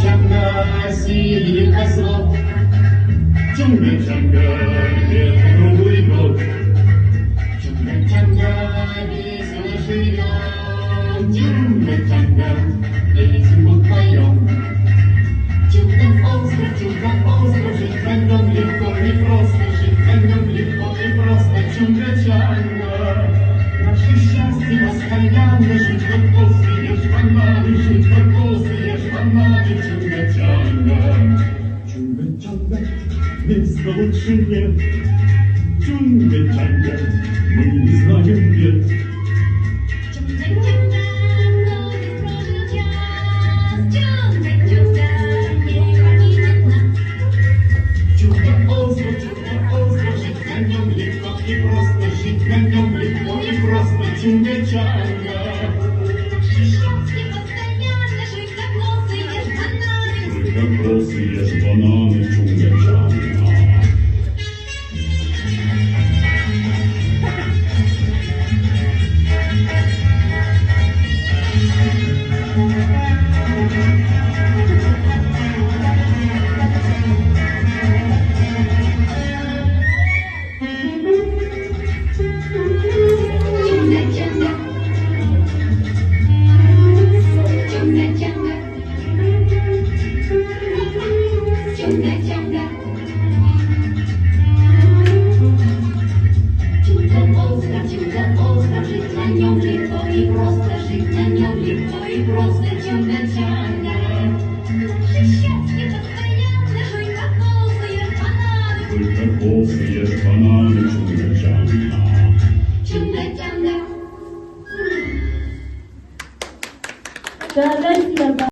Ciąga silny hasło, ciąga, nie próbuj go. Ciąga, nie zależyją, ciąga, nie zmukają. Ciąga ostro, żyć będą lekko i proste, ciąga. Nasze szczęście rozchajane, żyć do posy, jest banany, ciąga, my znowu czynnie, ciąga, mój znajem bied. Ciąga ostro, żyć będą lekko i proste, ciąga. Prosy, jesz banany, ciąga. Tylko kłosy, jesz banany, ciąga.